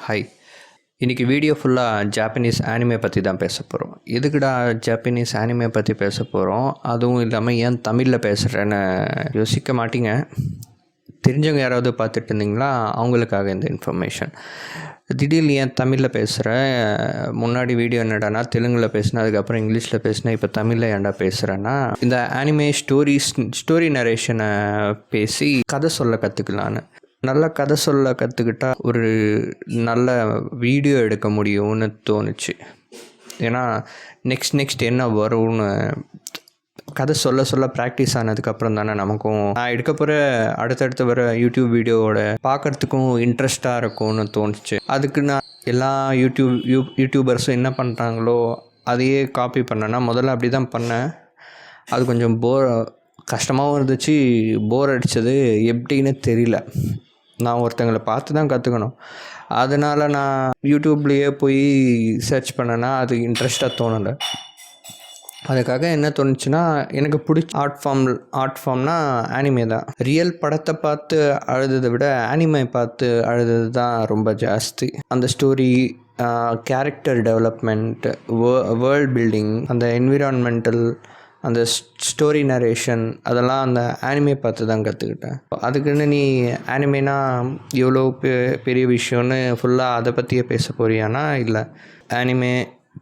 Hi. இன்றைக்கி video ஃபுல்லாக Japanese anime பற்றி தான் பேச போகிறோம். எதுக்குடா ஜாப்பனீஸ் ஆனிமே பற்றி பேச போகிறோம், அதுவும் இல்லாமல் ஏன் தமிழில் பேசுகிறேன்னு யோசிக்க மாட்டீங்க. தெரிஞ்சவங்க யாராவது பார்த்துட்டு இருந்தீங்களா, அவங்களுக்காக இந்த இன்ஃபர்மேஷன். திடீர்னு ஏன் தமிழில் பேசுகிறேன், முன்னாடி வீடியோ என்னடானா தெலுங்கில் பேசினேன், அதுக்கப்புறம் இங்கிலீஷில் பேசினேன், இப்போ தமிழில் ஏன்டா பேசுகிறேன்னா, இந்த ஆனிமே ஸ்டோரி நரேஷனை பேசி கதை சொல்ல கற்றுக்கலான்னு. நல்ல கதை சொல்ல கற்றுக்கிட்டா ஒரு நல்ல வீடியோ எடுக்க முடியும்னு தோணுச்சு. ஏன்னா நெக்ஸ்ட் என்ன வரும்னு கதை சொல்ல ப்ராக்டிஸ் ஆனதுக்கப்புறம் தானே நமக்கும் நான் எடுக்க போகிற அடுத்தடுத்து வர யூடியூப் வீடியோவோட பார்க்குறதுக்கும் இன்ட்ரெஸ்டாக இருக்கும்னு தோணுச்சு. அதுக்கு நான் எல்லா யூடியூபர்ஸும் என்ன பண்ணுறாங்களோ அதையே காப்பி பண்ணேன்னா, முதல்ல அப்படி தான் பண்ணேன். அது கொஞ்சம் கஷ்டமாகவும் இருந்துச்சு, போர் அடித்தது, எப்படின்னு தெரியல. நான் ஒருத்தங்களை பார்த்து தான் கற்றுக்கணும். அதனால் நான் யூடியூப்லேயே போய் சர்ச் பண்ணேன்னா அது இன்ட்ரெஸ்ட்டாக தோணலை. அதுக்காக என்ன தோணுச்சுன்னா, எனக்கு பிடிச்ச ஆர்ட் ஃபார்ம்னால் ஆனிமே தான். ரியல் படத்தை பார்த்து அழுததை விட ஆனிமே பார்த்து அழுதது தான் ரொம்ப ஜாஸ்தி. அந்த story, character development, world building, அந்த என்விரான்மெண்டல், அந்த ஸ்டோரி நரேஷன், அதெல்லாம் அந்த ஆனிமே பார்த்து தான் கற்றுக்கிட்டேன். அதுக்குன்னு நீ ஆனிமேனா எவ்வளோ பெரிய விஷயம்னு ஃபுல்லாக அதை பற்றியே பேச போறியானா இல்லை, ஆனிமே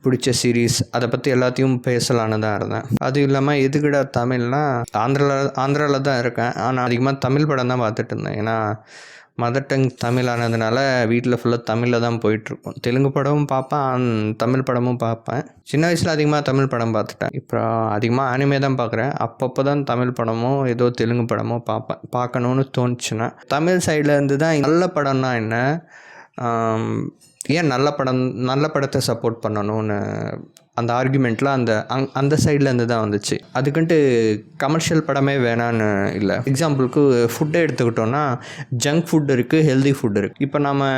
பிடிச்ச சீரீஸ் அதை பற்றி எல்லாத்தையும் பேசலான்னு தான் இருந்தேன். அதுவும் இல்லாமல் எதுக்குடா தமிழ்னா, ஆந்திராவில் தான் இருக்கேன், ஆனால் அதிகமாக தமிழ் படம் தான் பார்த்துட்டு இருந்தேன். ஏன்னா மதர் டங் தமிழ் ஆனதுனால வீட்டில் ஃபுல்லாக தமிழில் தான் போயிட்டுருக்கும். தெலுங்கு படமும் பார்ப்பேன், தமிழ் படமும் பார்ப்பேன். சின்ன வயசில் அதிகமாக தமிழ் படம் பார்த்துட்டேன். இப்போ அதிகமாக ஆனிமே தான் பார்க்குறேன். அப்பப்போ தான் தமிழ் படமோ ஏதோ தெலுங்கு படமோ பார்க்கணுன்னு தோணுச்சுன்னா. தமிழ் சைடில் இருந்து தான் நல்ல படம்னா என்ன, ஏன் நல்ல படத்தை சப்போர்ட் பண்ணணும்னு அந்த ஆர்குமெண்ட்டில் அந்த சைட்லேருந்து தான் வந்துச்சு. அதுக்குன்ட்டு கமர்ஷியல் படமே வேணான்னு இல்லை. எக்ஸாம்பிளுக்கு ஃபுட்டை எடுத்துக்கிட்டோன்னா, ஜங்க் ஃபுட் இருக்குது, ஹெல்தி ஃபுட் இருக்குது. இப்போ நம்ம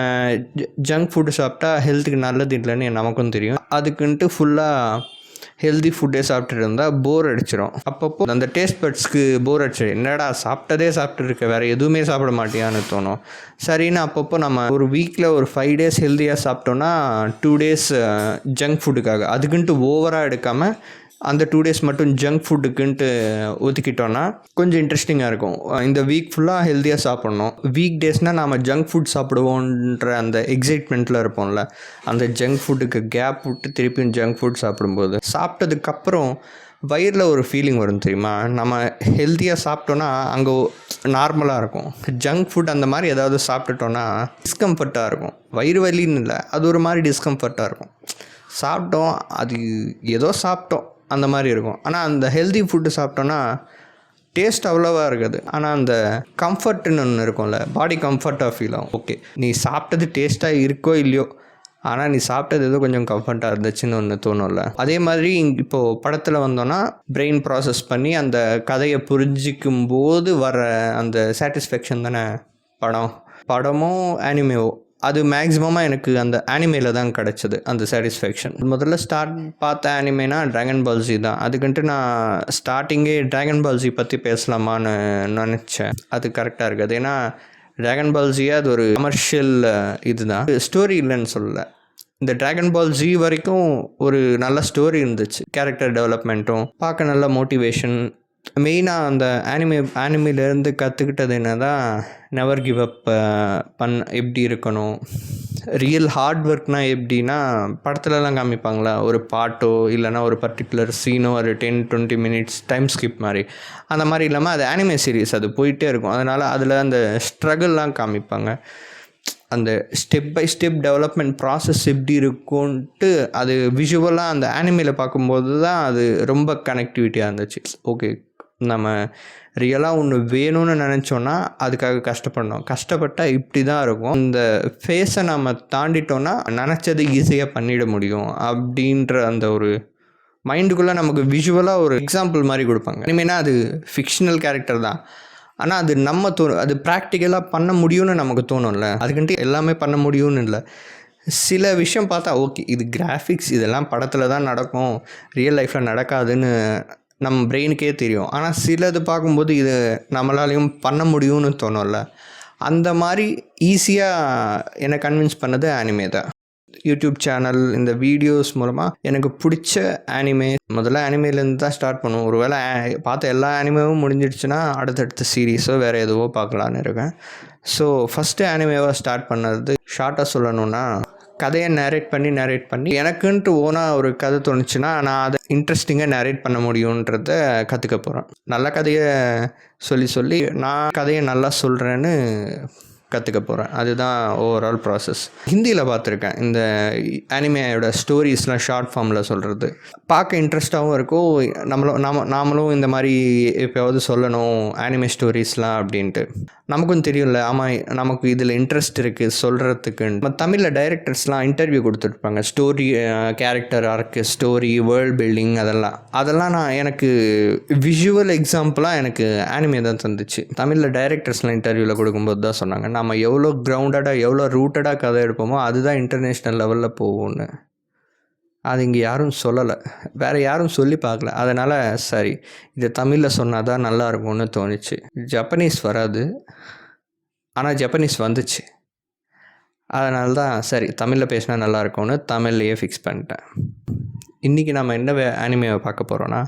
ஜங்க் ஃபுட்டு சாப்பிட்டா ஹெல்த்துக்கு நல்லது இல்லைன்னு நமக்கும் தெரியும். அதுக்குன்ட்டு ஃபுல்லாக ஹெல்தி ஃபுட்டே சாப்பிட்டுட்டு இருந்தால் போர் அடிச்சிடும். அப்பப்போ அந்த டேஸ்ட் பட்ஸ்க்கு போர் அடிச்சிடும். என்னடா சாப்பிட்டுருக்க, வேறு எதுவுமே சாப்பிட மாட்டியான்னு தோணும். சரின்னு அப்பப்போ நம்ம ஒரு வீக்கில் ஒரு 5 days ஹெல்த்தியாக சாப்பிட்டோன்னா 2 days ஜங்க் ஃபுட்டுக்காக, அதுக்குன்ட்டு ஓவராக எடுக்காமல் அந்த 2 days மட்டும் ஜங்க் ஃபுட்டுக்குன்ட்டு ஒதுக்கிட்டோன்னா கொஞ்சம் இன்ட்ரெஸ்டிங்காக இருக்கும். இந்த வீக் ஃபுல்லாக ஹெல்த்தியாக சாப்பிட்ணும். வீக் டேஸ்னால் நாம் ஜங்க் ஃபுட் சாப்பிடுவோன்ற அந்த எக்ஸைட்மெண்ட்டில் இருப்போம்ல, அந்த ஜங்க் ஃபுட்டுக்கு கேப் விட்டு திருப்பியும் ஜங்க் ஃபுட் சாப்பிடும்போது சாப்பிட்டதுக்கப்புறம் வயிறில் ஒரு ஃபீலிங் வரும் தெரியுமா. நம்ம ஹெல்த்தியாக சாப்பிட்டோன்னா அங்கே நார்மலாக இருக்கும். ஜங்க் ஃபுட் அந்த மாதிரி ஏதாவது சாப்பிட்டுட்டோன்னா டிஸ்கம்ஃபர்ட்டாக இருக்கும். வயிறு வலின்னு இல்லை, அது ஒரு மாதிரி டிஸ்கம்ஃபர்ட்டாக இருக்கும். சாப்பிட்டோம், அது ஏதோ சாப்பிட்டோம் அந்த மாதிரி இருக்கும். ஆனால் அந்த ஹெல்தி ஃபுட்டு சாப்பிட்டோன்னா டேஸ்ட் அவ்வளோவா இருக்காது. ஆனால் அந்த கம்ஃபர்ட்டுன்னு ஒன்று இருக்கும்ல, பாடி கம்ஃபர்ட்டாக ஃபீல் ஆகும். ஓகே, நீ சாப்பிட்டது டேஸ்ட்டாக இருக்கோ இல்லையோ, ஆனால் நீ சாப்பிட்டது ஏதோ கொஞ்சம் கம்ஃபர்ட்டாக இருந்துச்சுன்னு ஒன்று தோணும்ல. அதே மாதிரி இப்போது படத்தில் வந்தோன்னா பிரெயின் ப்ராசஸ் பண்ணி அந்த கதையை புரிஞ்சிக்கும் போது வர அந்த சாட்டிஸ்ஃபேக்ஷன் தானே படமோ ஆனிமேவோ. அது மேக்ஸிமமாக எனக்கு அந்த ஆனிமேல தான் கிடச்சிது அந்த சாட்டிஸ்ஃபேக்ஷன். முதல்ல பார்த்த ஆனிமேனா ட்ராகன் பால் ஜி தான். அதுக்குன்ட்டு நான் ஸ்டார்டிங்கே ட்ராகன் பால் ஜி பற்றி பேசலாமான்னு நினச்சேன். அது கரெக்டாக இருக்காது. ஏன்னா ட்ராகன் பால் ஜியே அது ஒரு கமர்ஷியல் இதுதான், ஸ்டோரி இல்லைன்னு சொல்லலை. இந்த ட்ராகன் பால் ஜி வரைக்கும் ஒரு நல்ல ஸ்டோரி இருந்துச்சு, கேரக்டர் டெவலப்மெண்ட்டும் பார்க்க நல்ல மோட்டிவேஷன். மெயினாக அந்த ஆனிமேலேருந்து கற்றுக்கிட்டது என்ன தான், நெவர் கிவ் அப் எப்படி இருக்கணும், ரியல் ஹார்ட் ஒர்க்னால் எப்படின்னா படத்துலலாம் காமிப்பாங்களா, ஒரு பாட்டோ இல்லைனா ஒரு பர்டிகுலர் சீனோ ஒரு 10-20 minutes டைம் ஸ்கிப் மாதிரி, அந்த மாதிரி இல்லாமல் அது ஆனிமே சீரீஸ், அது போயிட்டே இருக்கும். அதனால் அதில் அந்த ஸ்ட்ரகிள்லாம் காமிப்பாங்க. அந்த step by step development process எப்படி இருக்கும்ன்ட்டு அது விஷுவலாக அந்த ஆனிமேல பார்க்கும்போது தான் அது ரொம்ப கனெக்டிவிட்டியாக இருந்துச்சு. ஓகே, நம்ம ரியலாக ஒன்று வேணும்னு நினச்சோன்னா அதுக்காக கஷ்டப்பட்டால் இப்படி தான் இருக்கும். இந்த ஃபேஸை நம்ம தாண்டிட்டோன்னா நினச்சது ஈஸியாக பண்ணிட முடியும் அப்படின்ற அந்த ஒரு மைண்டுக்குள்ளே நமக்கு விஷுவலாக ஒரு எக்ஸாம்பிள் மாதிரி கொடுப்பாங்க. இனிமேனா அது ஃபிக்ஷனல் கேரக்டர் தான், ஆனால் அது அது ப்ராக்டிக்கலாக பண்ண முடியும்னு நமக்கு தோணும்ல. அதுக்குன்ட்டு எல்லாமே பண்ண முடியும்னு இல்லை. சில விஷயம் பார்த்தா ஓகே, இது கிராஃபிக்ஸ், இதெல்லாம் படத்தில் தான் நடக்கும், ரியல் லைஃப்பில் நடக்காதுன்னு நம்ம பிரெயினுக்கே தெரியும். ஆனால் சிலது பார்க்கும்போது இது நம்மளாலையும் பண்ண முடியும்னு தோணும்ல. அந்த மாதிரி ஈஸியாக என்னை கன்வின்ஸ் பண்ணது ஆனிமே தான். யூடியூப் சேனல் இந்த வீடியோஸ் மூலமாக எனக்கு பிடிச்ச ஆனிமே, முதல்ல ஆனிமேலேருந்து தான் ஸ்டார்ட் பண்ணுவோம். ஒரு வேளை பார்த்த எல்லா ஆனிமேவும் முடிஞ்சிடுச்சுன்னா அடுத்தடுத்த சீரீஸோ வேறு எதுவோ பார்க்கலான்னு இருக்கேன். ஸோ ஃபஸ்ட்டு ஆனிமேவாக ஸ்டார்ட் பண்ணது, ஷார்ட்டாக சொல்லணுன்னா, கதையை நேரேட் பண்ணி எனக்குன்ட்டு ஓனாக ஒரு கதை தோணுச்சுன்னா நான் அதை இன்ட்ரெஸ்டிங்காக நேரேட் பண்ண முடியுன்றத கற்றுக்க போகிறேன். நல்ல கதையை சொல்லி நான் கதையை நல்லா சொல்கிறேன்னு கற்றுக்க போகிறேன். அதுதான் ஓவரால் ப்ராசஸ். ஹிந்தியில் பார்த்துருக்கேன் இந்த ஆனிமேயோட ஸ்டோரிஸ்லாம் ஷார்ட் ஃபார்மில் சொல்கிறது. பார்க்க இன்ட்ரெஸ்ட்டாகவும் இருக்கும். நாமளும் இந்த மாதிரி எப்போயாவது சொல்லணும் ஆனிமே ஸ்டோரிஸ்லாம் அப்படின்ட்டு. நமக்கும் தெரியும்ல, ஆமாம் நமக்கு இதில் இன்ட்ரெஸ்ட் இருக்குது சொல்கிறதுக்கு. நம்ம தமிழில் டைரக்டர்ஸ்லாம் இன்டர்வியூ கொடுத்துருப்பாங்க. ஸ்டோரி, கேரக்டர் ஆர்க்கு, ஸ்டோரி, வேர்ல்ட் பில்டிங், அதெல்லாம் நான் எனக்கு விஷுவல் எக்ஸாம்பிளாக எனக்கு ஆனிமே தான் தந்துச்சு. தமிழில் டைரக்டர்ஸ்லாம் இன்டர்வியூவில் கொடுக்கும்போது தான் சொன்னாங்க, நம்ம எவ்வளோ கிரவுண்டடாக எவ்வளோ ரூட்டடாக கதை எடுப்போமோ அதுதான் இன்டர்நேஷ்னல் லெவலில் போகும்னு. அது இங்கே யாரும் சொல்லலை, வேறு யாரும் சொல்லி பார்க்கல. அதனால் சரி, இது தமிழில் சொன்னால் தான் நல்லாயிருக்கும்னு தோணுச்சு. ஜப்பனீஸ் வராது, ஆனால் ஜப்பனீஸ் வந்துச்சு. அதனால தான் சரி தமிழில் பேசினா நல்லாயிருக்கும்னு தமிழ்லையே ஃபிக்ஸ் பண்ணிட்டேன். இன்றைக்கி நம்ம என்ன ஆனிமேவை பார்க்க போகிறோன்னா,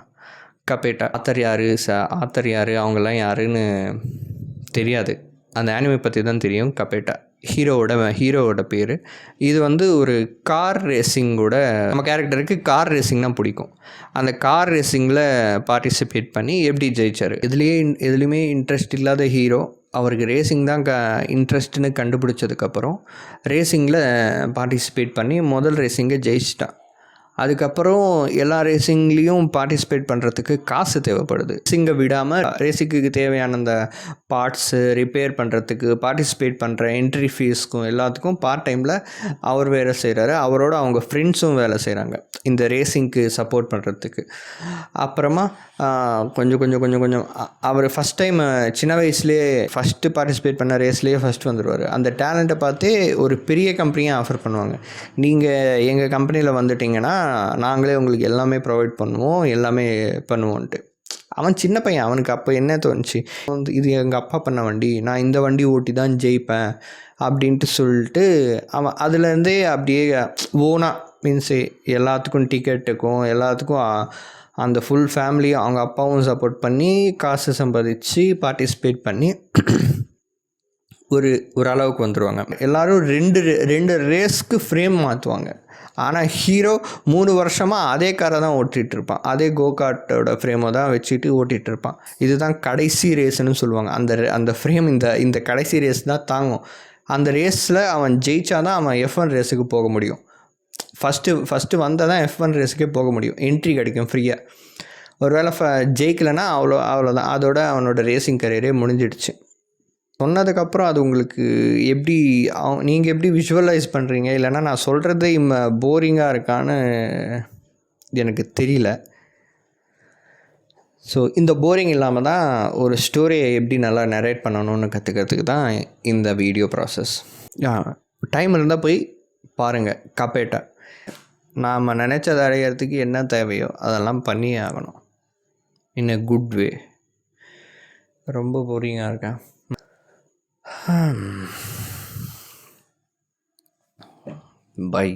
கபேட்டா. ஆத்தர் யார் அவங்கெல்லாம் யாருன்னு தெரியாது. அந்த ஆனிமே பற்றி தான் தெரியும். கபேட்டா ஹீரோவோட பேர். இது வந்து ஒரு கார் ரேசிங்கோட, நம்ம கேரக்டருக்கு கார் ரேசிங்னால் பிடிக்கும். அந்த கார் ரேசிங்கில் பார்ட்டிசிபேட் பண்ணி எப்படி ஜெயிச்சார். எதுலேயுமே இன்ட்ரெஸ்ட் இல்லாத ஹீரோ அவருக்கு ரேசிங் தான் இன்ட்ரெஸ்ட்னு கண்டுபிடிச்சதுக்கப்புறம் ரேசிங்கில் பார்ட்டிசிபேட் பண்ணி முதல் ரேசிங்கை ஜெயிச்சிட்டான். அதுக்கப்புறம் எல்லா ரேசிங்லேயும் பார்ட்டிசிபேட் பண்ணுறதுக்கு காசு தேவைப்படுது. ரேசிங்கை விடாமல் ரேசிங்க்கு தேவையான அந்த பார்ட்ஸு ரிப்பேர் பண்ணுறதுக்கு, பார்ட்டிசிபேட் பண்ணுற என்ட்ரி ஃபீஸ்க்கும் எல்லாத்துக்கும் பார்ட் டைமில் அவர் வேலை செய்கிறாரு. அவரோட அவங்க ஃப்ரெண்ட்ஸும் வேலை செய்கிறாங்க இந்த ரேசிங்க்கு சப்போர்ட் பண்ணுறதுக்கு. அப்புறமா கொஞ்சம் அவர் ஃபஸ்ட் டைம் சின்ன வயசுலேயே ஃபஸ்ட்டு பார்ட்டிசிபேட் பண்ண ரேஸ்லேயே ஃபஸ்ட் வந்துடுவார். அந்த டேலண்ட்டை பார்த்தே ஒரு பெரிய கம்பெனியை ஆஃபர் பண்ணுவாங்க. நீங்கள் எங்கள் கம்பெனியில் வந்துட்டிங்கன்னா நாங்களே உங்களுக்கு எல்லாமே ப்ரொவைட் பண்ணுவோம், எல்லாமே பண்ணுவோன்ட்டு. அவன் சின்ன பையன், அவனுக்கு அப்போ என்ன தோணுச்சு, இது எங்கள் அப்பா பண்ண வண்டி, நான் இந்த வண்டி ஓட்டி தான் ஜெயிப்பேன் அப்படின்ட்டு சொல்லிட்டு அவன் அதுலேருந்தே அப்படியே ஓனாக மீன்ஸ் எல்லாத்துக்கும் டிக்கெட்டுக்கும் எல்லாத்துக்கும் அந்த ஃபுல் ஃபேமிலி அவங்க அப்பாவும் சப்போர்ட் பண்ணி காசு சம்பாதிச்சு பார்ட்டிசிபேட் பண்ணி ஒரு அளவுக்கு வந்துடுவாங்க. எல்லோரும் ரெண்டு ரேஸ்க்கு ஃப்ரேம் மாற்றுவாங்க. ஆனால் ஹீரோ 3 வருஷமாக அதே காரை தான் ஓட்டிகிட்ருப்பான். அதே கோகார்ட்டோட ஃப்ரேமை தான் வச்சுட்டு ஓட்டிகிட்ருப்பான். இதுதான் கடைசி ரேஸ்ன்னு சொல்லுவாங்க. அந்த ஃப்ரேம் இந்த கடைசி ரேஸ் தான் தாங்கும். அந்த ரேஸில் அவன் ஜெயிச்சாதான் அவன் F1 ரேஸுக்கு போக முடியும். ஃபஸ்ட்டு வந்தால் தான் F1 ரேஸுக்கே போக முடியும், என்ட்ரி கிடைக்கும் ஃப்ரீயாக. ஒருவேளை ஜெயிக்கலைன்னா அவ்வளோதான், அதோட அவனோட ரேசிங் கரியரே முடிஞ்சிடுச்சு. சொன்னதுக்கப்புறம் அது உங்களுக்கு எப்படி நீங்கள் எப்படி விஷுவலைஸ் பண்ணுறீங்க, இல்லைன்னா நான் சொல்கிறது போரிங்காக இருக்கான்னு எனக்கு தெரியல. ஸோ இந்த போரிங் இல்லாமல் தான் ஒரு ஸ்டோரியை எப்படி நல்லா நரேட் பண்ணணும்னு கற்றுக்கிறதுக்கு தான் இந்த வீடியோ ப்ராசஸ். டைம் இருந்தால் போய் பாருங்கள் கபேட்டா. நாம் நினச்சதை அடையிறதுக்கு என்ன தேவையோ அதெல்லாம் பண்ணியே ஆகணும், இன் எ குட் வே. ரொம்ப போரிங்காக இருக்கேன். Bye.